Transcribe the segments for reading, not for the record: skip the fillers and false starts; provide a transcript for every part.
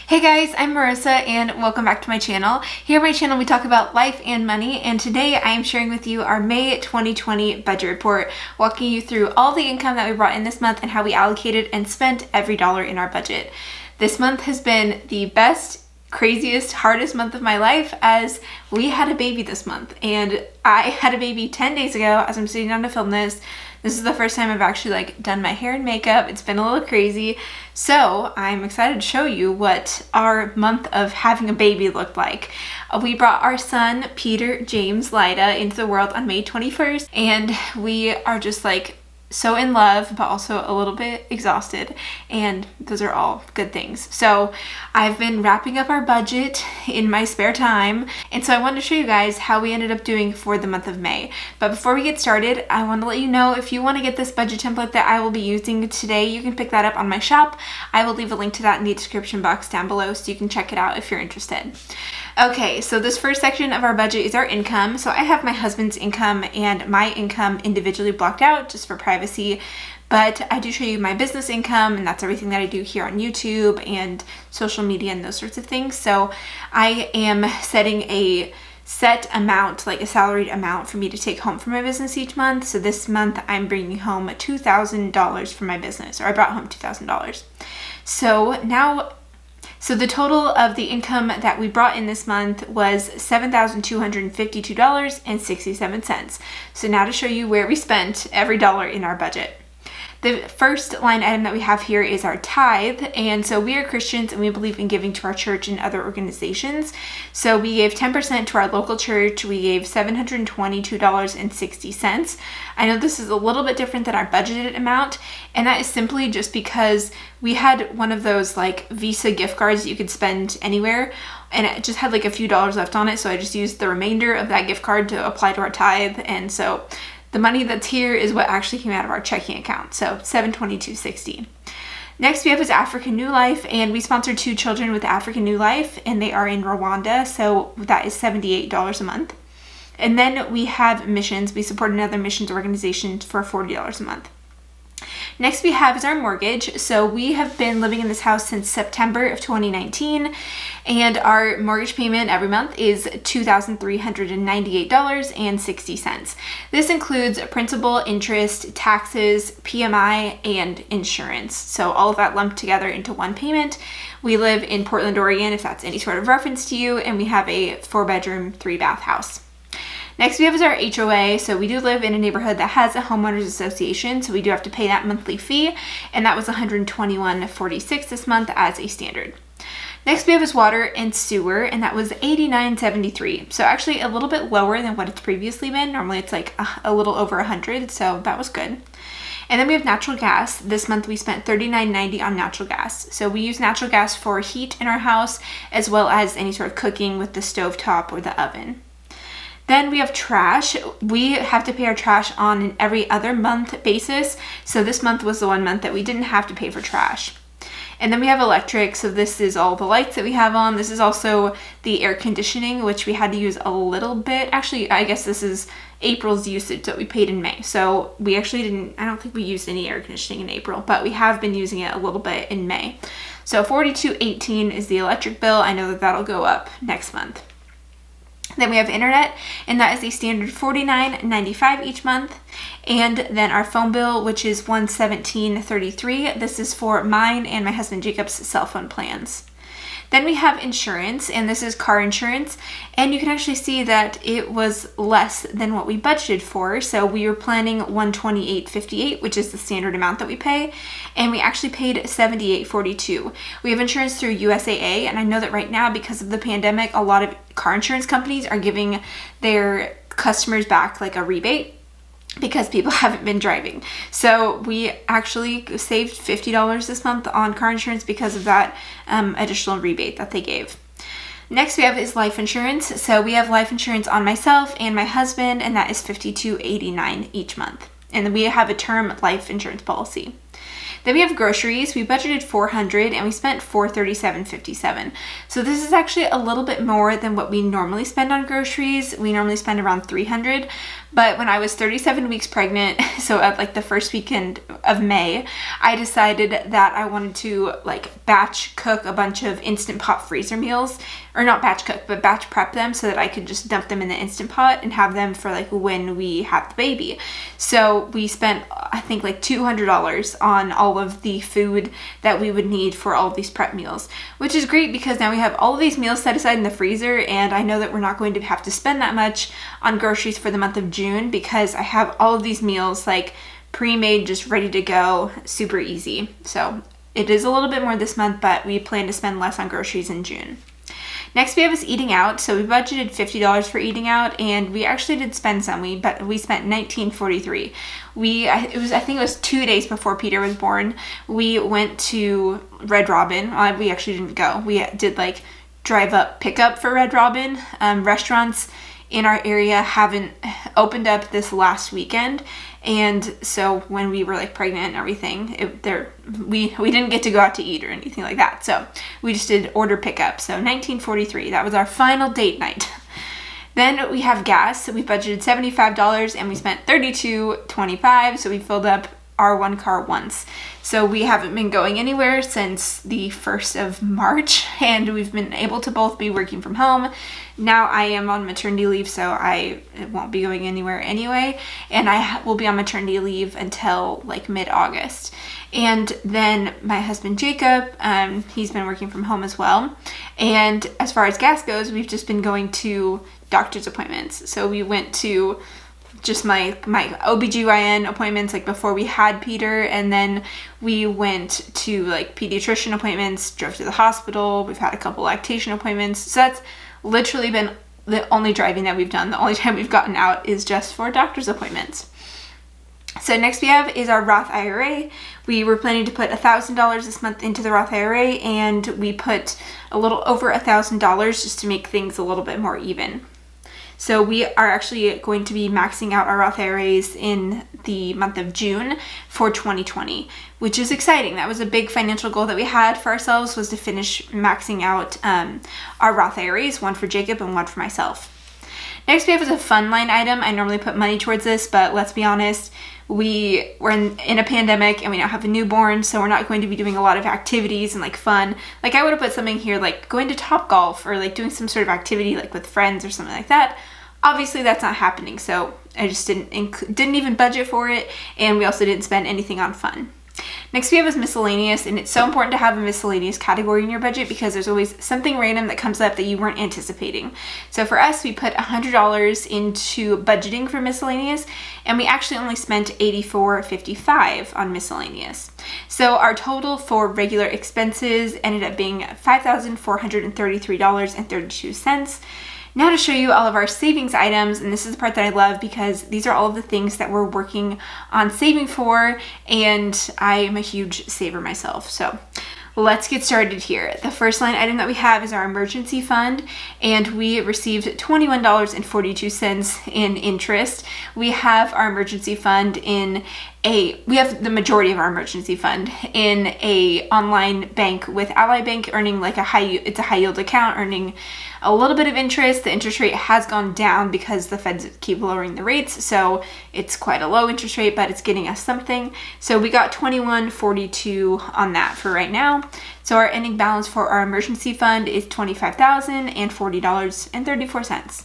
Hey guys, I'm Marissa and welcome back to my channel. Here on my channel we talk about life and money, and today I am sharing with you our May 2020 budget report, walking you through all the income that we brought in this month and how we allocated and spent every dollar in our budget. This month has been the best, craziest, hardest month of my life as we had a baby this month, and I had a baby 10 days ago as I'm sitting down to film this. This is the first time I've actually done my hair and makeup. It's been a little crazy. So I'm excited to show you what our month of having a baby looked like. We brought our son, Peter James Lyda, into the world on May 21st. And we are just so in love, but also a little bit exhausted, and those are all good things. So I've been wrapping up our budget in my spare time, and so I wanted to show you guys how we ended up doing for the month of May. But before we get started, I want to let you know if you want to get this budget template that I will be using today, you can pick that up on my shop. I will leave a link to that in the description box down below so you can check it out if you're interested. Okay, so this first section of our budget is our income. So I have my husband's income and my income individually blocked out just for privacy, but I do show you my business income, and that's everything that I do here on YouTube and social media and those sorts of things. So I am setting a set amount, like a salaried amount for me to take home from my business each month. So this month I'm bringing home $2,000 from my business, or I brought home $2,000. So the total of the income that we brought in this month was $7,252.67. So now to show you where we spent every dollar in our budget. The first line item that we have here is our tithe, and so we are Christians and we believe in giving to our church and other organizations. So we gave 10% to our local church. We gave $722.60. I know this is a little bit different than our budgeted amount, and that is simply just because we had one of those Visa gift cards that you could spend anywhere, and it just had a few dollars left on it, so I just used the remainder of that gift card to apply to our tithe, and so the money that's here is what actually came out of our checking account, so $722.60. Next we have is African New Life, and we sponsored 2 children with African New Life, and they are in Rwanda, so that is $78 a month. And then we have missions. We support another missions organization for $40 a month. Next we have is our mortgage. So we have been living in this house since September of 2019, and our mortgage payment every month is $2,398.60. This includes principal, interest, taxes, PMI, and insurance. So all of that lumped together into one payment. We live in Portland, Oregon, if that's any sort of reference to you, and we have a 4-bedroom, 3-bath house. Next we have is our HOA. So we do live in a neighborhood that has a homeowners association, so we do have to pay that monthly fee, and that was $121.46 this month as a standard. Next we have is water and sewer, and that was $89.73. So actually a little bit lower than what it's previously been. Normally it's a little over $100, so that was good. And then we have natural gas. This month we spent $39.90 on natural gas. So we use natural gas for heat in our house, as well as any sort of cooking with the stovetop or the oven. Then we have trash. We have to pay our trash on an every other month basis. So this month was the one month that we didn't have to pay for trash. And then we have electric. So this is all the lights that we have on. This is also the air conditioning, which we had to use a little bit. Actually, I guess this is April's usage that we paid in May. So we actually I don't think we used any air conditioning in April, but we have been using it a little bit in May. So $42.18 is the electric bill. I know that that'll go up next month. Then we have internet, and that is a standard $49.95 each month. And then our phone bill, which is $117.33. This is for mine and my husband Jacob's cell phone plans. Then we have insurance, and this is car insurance, and you can actually see that it was less than what we budgeted for. So we were planning $128.58, which is the standard amount that we pay, and we actually paid $78.42. We have insurance through USAA, and I know that right now, because of the pandemic, a lot of car insurance companies are giving their customers back a rebate because people haven't been driving. So we actually saved $50 this month on car insurance because of that additional rebate that they gave. Next we have is life insurance. So we have life insurance on myself and my husband, and that is $52.89 each month. And then we have a term life insurance policy. Then we have groceries. We budgeted $400 and we spent $437.57. So this is actually a little bit more than what we normally spend on groceries. We normally spend around $300. But when I was 37 weeks pregnant, so at like the first weekend of May, I decided that I wanted to like batch cook a bunch of Instant Pot freezer meals, or not batch cook, but batch prep them so that I could just dump them in the Instant Pot and have them for like when we have the baby. So we spent, I think, like $200 on all of the food that we would need for all of these prep meals, which is great because now we have all of these meals set aside in the freezer, and I know that we're not going to have to spend that much on groceries for the month of June because I have all of these meals like pre-made, just ready to go, super easy. So it is a little bit more this month, but we plan to spend less on groceries in June. Next we have is eating out. So we budgeted $50 for eating out, and we actually did spend some. We spent $19.43. I think it was 2 days before Peter was born. We went to Red Robin. We actually didn't go. We did like drive up pickup for Red Robin. Restaurants in our area haven't opened up this last weekend, and so when we were like pregnant and everything, we didn't get to go out to eat or anything like that, so we just did order pickup. So $19.43, that was our final date night. Then we have gas. So we budgeted $75 and we spent $32.25, so we filled up our one car once. So we haven't been going anywhere since the 1st of March, and we've been able to both be working from home. Now I am on maternity leave, so I won't be going anywhere anyway, and I will be on maternity leave until like mid-August. And then my husband Jacob, he's been working from home as well. And as far as gas goes, we've just been going to doctor's appointments. So we went to just my OBGYN appointments like before we had Peter, and then we went to like pediatrician appointments, drove to the hospital, we've had a couple lactation appointments. So that's literally been the only driving that we've done. The only time we've gotten out is just for doctor's appointments. So next we have is our Roth IRA. We were planning to put $1,000 this month into the Roth IRA, and we put a little over $1,000 just to make things a little bit more even. So we are actually going to be maxing out our Roth IRAs in the month of June for 2020, which is exciting. That was a big financial goal that we had for ourselves, was to finish maxing out our Roth IRAs, one for Jacob and one for myself. Next we have is a fun line item. I normally put money towards this, but let's be honest, we're in a pandemic and we now have a newborn, so we're not going to be doing a lot of activities and like fun. Like I would have put something here like going to Topgolf or like doing some sort of activity like with friends or something like that. Obviously that's not happening, so I just didn't even budget for it, and we also didn't spend anything on fun. Next we have is miscellaneous, and it's so important to have a miscellaneous category in your budget because there's always something random that comes up that you weren't anticipating. So for us, we put $100 into budgeting for miscellaneous, and we actually only spent $84.55 on miscellaneous. So our total for regular expenses ended up being $5,433.32. Now to show you all of our savings items, and this is the part that I love because these are all of the things that we're working on saving for, and I am a huge saver myself. So let's get started here. The first line item that we have is our emergency fund, and we received $21.42 in interest. We have our emergency fund we have the majority of our emergency fund in a online bank with Ally Bank, earning like it's a high yield account, earning a little bit of interest. The interest rate has gone down because the feds keep lowering the rates, so it's quite a low interest rate, but it's getting us something. So we got $21.42 on that for right now. So our ending balance for our emergency fund is $25,040.34.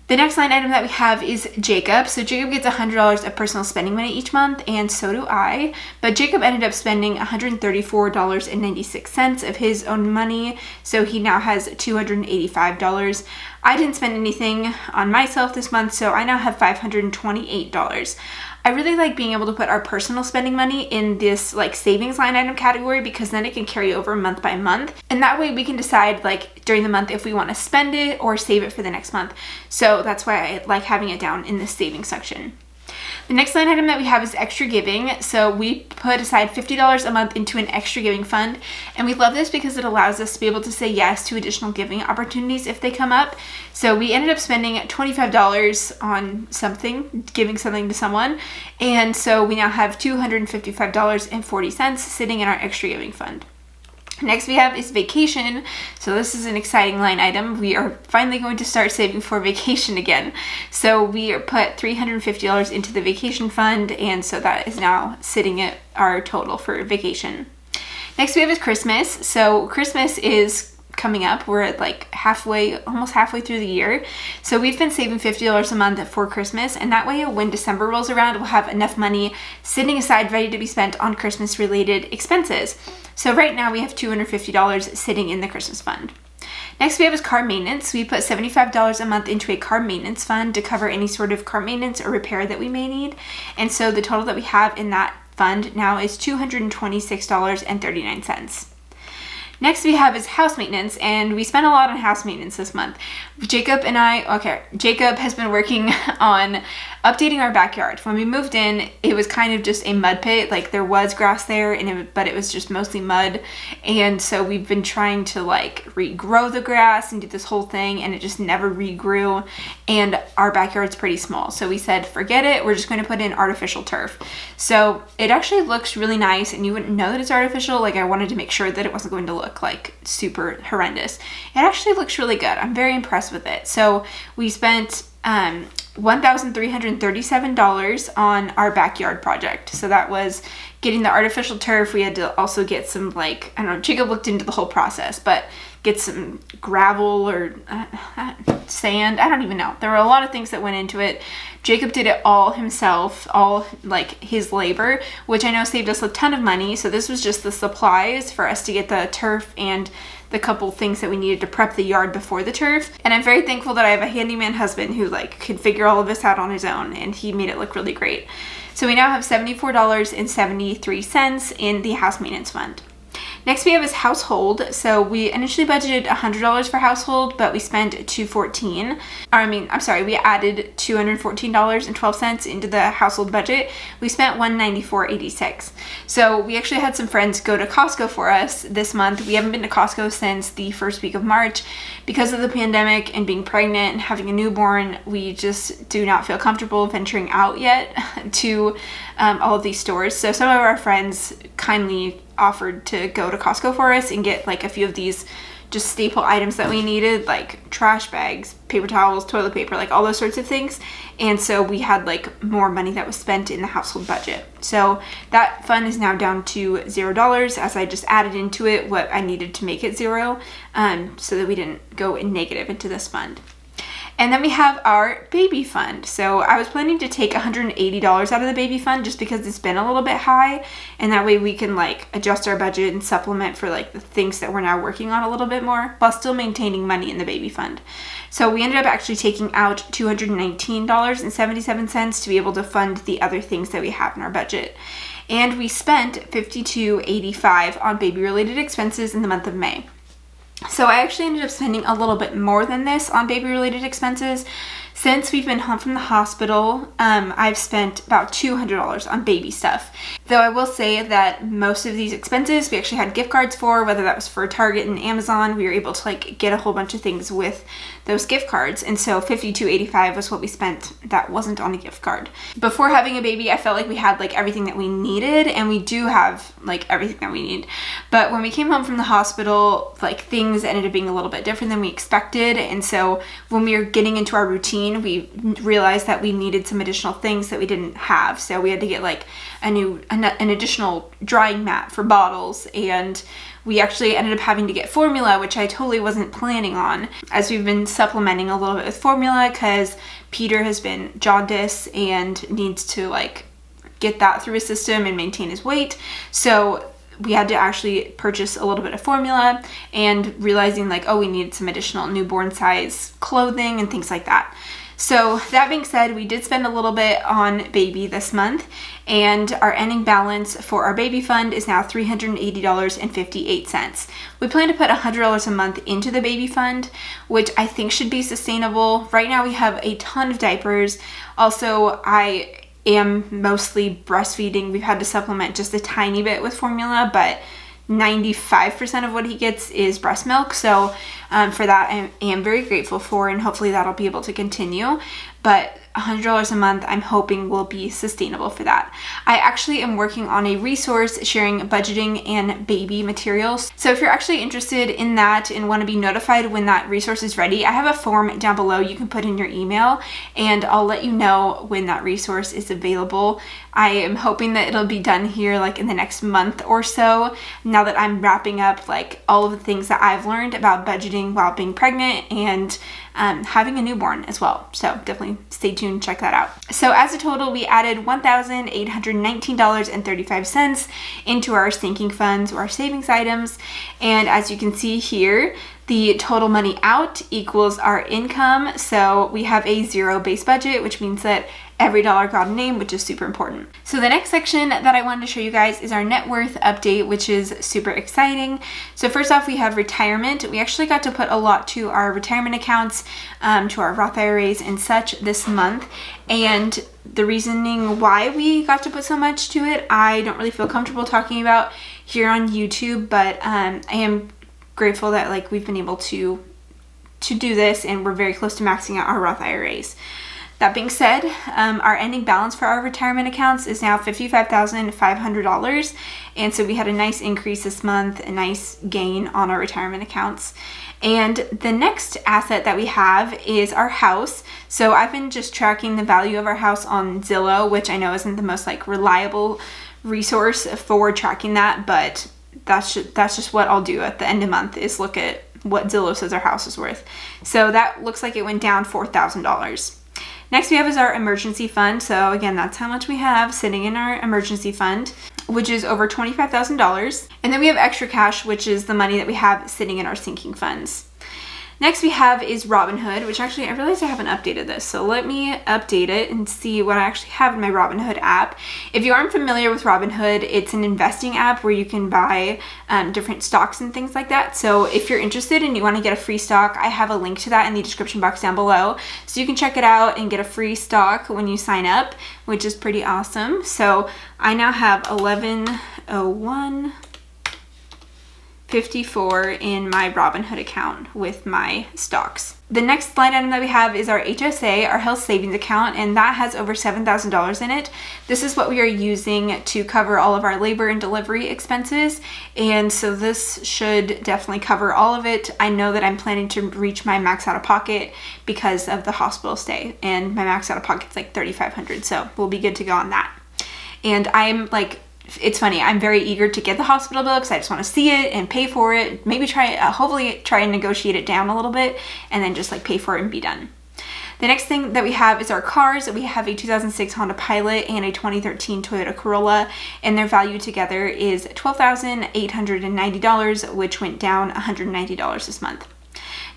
The next line item that we have is Jacob. So Jacob gets $100 of personal spending money each month, and so do I. But Jacob ended up spending $134.96 of his own money, so he now has $285. I didn't spend anything on myself this month, so I now have $528. I really like being able to put our personal spending money in this like savings line item category because then it can carry over month by month. And that way we can decide like during the month if we want to spend it or save it for the next month. So that's why I like having it down in the savings section. The next line item that we have is extra giving. So we put aside $50 a month into an extra giving fund. And we love this because it allows us to be able to say yes to additional giving opportunities if they come up. So we ended up spending $25 on something, giving something to someone. And so we now have $255.40 sitting in our extra giving fund. Next we have is vacation. So this is an exciting line item. We are finally going to start saving for vacation again. So we put $350 into the vacation fund, and so that is now sitting at our total for vacation. Next we have is Christmas. So Christmas is coming up. We're at like almost halfway through the year. So we've been saving $50 a month for Christmas, and that way when December rolls around, we'll have enough money sitting aside ready to be spent on Christmas related expenses. So right now we have $250 sitting in the Christmas fund. Next we have is car maintenance. We put $75 a month into a car maintenance fund to cover any sort of car maintenance or repair that we may need. And so the total that we have in that fund now is $226.39. Next we have is house maintenance, and we spent a lot on house maintenance this month. Jacob has been working on updating our backyard. When we moved in, it was kind of just a mud pit. Like there was grass there, but it was just mostly mud. And so we've been trying to like regrow the grass and do this whole thing, and it just never regrew. And our backyard's pretty small. So we said, forget it. We're just going to put in artificial turf. So it actually looks really nice, and you wouldn't know that it's artificial. Like I wanted to make sure that it wasn't going to look like super horrendous. It actually looks really good. I'm very impressed with it. So we spent $1,337 on our backyard project. So that was getting the artificial turf. We had to also get some Jacob looked into the whole process, but get some gravel or sand. I don't even know. There were a lot of things that went into it. Jacob did it all himself, all like his labor, which I know saved us a ton of money. So this was just the supplies for us to get the turf and the couple things that we needed to prep the yard before the turf. And I'm very thankful that I have a handyman husband who could figure all of this out on his own, and he made it look really great. So we now have $74.73 in the house maintenance fund. Next we have is household. So we initially budgeted $100 for household, but we spent we added $214.12 into the household budget. We spent $194.86. So we actually had some friends go to Costco for us this month. We haven't been to Costco since the first week of March. Because of the pandemic and being pregnant and having a newborn, we just do not feel comfortable venturing out yet to all of these stores. So some of our friends kindly offered to go to Costco for us and get a few of these just staple items that we needed, like trash bags, paper towels, toilet paper, all those sorts of things. And so we had more money that was spent in the household budget. So that fund is now down to $0, as I just added into it what I needed to make it zero, so that we didn't go in negative into this fund. And then we have our baby fund. So I was planning to take $180 out of the baby fund just because it's been a little bit high, and that way we can adjust our budget and supplement for the things that we're now working on a little bit more, while still maintaining money in the baby fund. So we ended up actually taking out $219.77 to be able to fund the other things that we have in our budget. And we spent $52.85 on baby related expenses in the month of May. So I actually ended up spending a little bit more than this on baby-related expenses. Since we've been home from the hospital, I've spent about $200 on baby stuff. Though I will say that most of these expenses we actually had gift cards for, whether that was for Target and Amazon. We were able to get a whole bunch of things with those gift cards. And so $52.85 was what we spent that wasn't on a gift card. Before having a baby, I felt like we had everything that we needed, and we do have everything that we need. But when we came home from the hospital, things ended up being a little bit different than we expected. And so when we were getting into our routine, we realized that we needed some additional things that we didn't have. So we had to get an additional drying mat for bottles, and we actually ended up having to get formula, which I totally wasn't planning on, as we've been supplementing a little bit with formula because Peter has been jaundice and needs to get that through his system and maintain his weight. So we had to actually purchase a little bit of formula, and realizing we needed some additional newborn size clothing and things like that. So that being said, we did spend a little bit on baby this month, and our ending balance for our baby fund is now $380.58. We plan to put $100 a month into the baby fund, which I think should be sustainable. Right now we have a ton of diapers. Also, I am mostly breastfeeding. We've had to supplement just a tiny bit with formula, but 95% of what he gets is breast milk. So for that, I am very grateful for, and hopefully that'll be able to continue. But $100 a month, I'm hoping will be sustainable for that. I actually am working on a resource sharing budgeting and baby materials. So if you're actually interested in that and want to be notified when that resource is ready, I have a form down below you can put in your email, and I'll let you know when that resource is available. I am hoping that it'll be done here like in the next month or so, now that I'm wrapping up like all of the things that I've learned about budgeting while being pregnant and having a newborn as well. So definitely stay tuned, check that out. So as a total, we added $1,819.35 into our sinking funds or our savings items. And as you can see here, the total money out equals our income. So we have a zero base budget, which means that every dollar got a name, which is super important. So the next section that I wanted to show you guys is our net worth update, which is super exciting. So first off, we have retirement. We actually got to put a lot to our retirement accounts, to our Roth IRAs and such this month. And the reasoning why we got to put so much to it, I don't really feel comfortable talking about here on YouTube, but I am grateful that like we've been able to do this, and we're very close to maxing out our Roth IRAs. That being said, our ending balance for our retirement accounts is now $55,500. And so we had a nice increase this month, a nice gain on our retirement accounts. And the next asset that we have is our house. So I've been just tracking the value of our house on Zillow, which I know isn't the most like reliable resource for tracking that, but that's just what I'll do at the end of the month, is look at what Zillow says our house is worth. So that looks like it went down $4,000. Next we have is our emergency fund. So again, that's how much we have sitting in our emergency fund, which is over $25,000. And then we have extra cash, which is the money that we have sitting in our sinking funds. Next we have is Robinhood, which actually I realized I haven't updated this. So let me update it and see what I actually have in my Robinhood app. If you aren't familiar with Robinhood, it's an investing app where you can buy different stocks and things like that. So if you're interested and you want to get a free stock, I have a link to that in the description box down below. So you can check it out and get a free stock when you sign up, which is pretty awesome. So I now have 1101.54 in my Robinhood account with my stocks. The next line item that we have is our HSA, our health savings account, and that has over $7,000 in it. This is what we are using to cover all of our labor and delivery expenses, and so this should definitely cover all of it. I know that I'm planning to reach my max out of pocket because of the hospital stay, and my max out of pocket is like $3,500, so we'll be good to go on that. And I'm like, it's funny, I'm very eager to get the hospital bill because I just want to see it and pay for it. Maybe hopefully try and negotiate it down a little bit, and then just like pay for it and be done. The next thing that we have is our cars. We have a 2006 Honda Pilot and a 2013 Toyota Corolla, and their value together is $12,890, which went down $190 this month.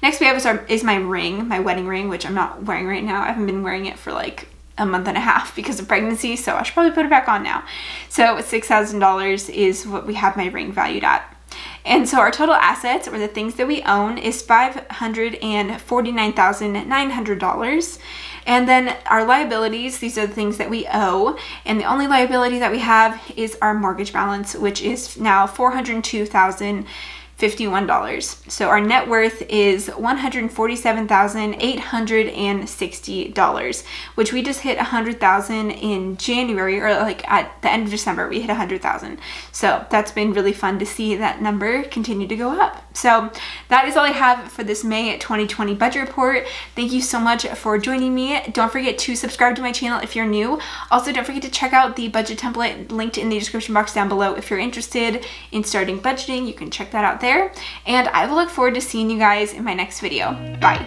Next we have is my ring, my wedding ring, which I'm not wearing right now. I haven't been wearing it for like a month and a half because of pregnancy, so I should probably put it back on now. So $6,000 is what we have my ring valued at. And so our total assets, or the things that we own, is $549,900. And then our liabilities, these are the things that we owe, and the only liability that we have is our mortgage balance, which is now $402,051. So our net worth is $147,860, which we just hit 100,000 in January, or like at the end of December, we hit 100,000. So that's been really fun to see that number continue to go up. So that is all I have for this May 2020 budget report. Thank you so much for joining me. Don't forget to subscribe to my channel if you're new. Also, don't forget to check out the budget template linked in the description box down below. If you're interested in starting budgeting, you can check that out there. And I will look forward to seeing you guys in my next video. Bye.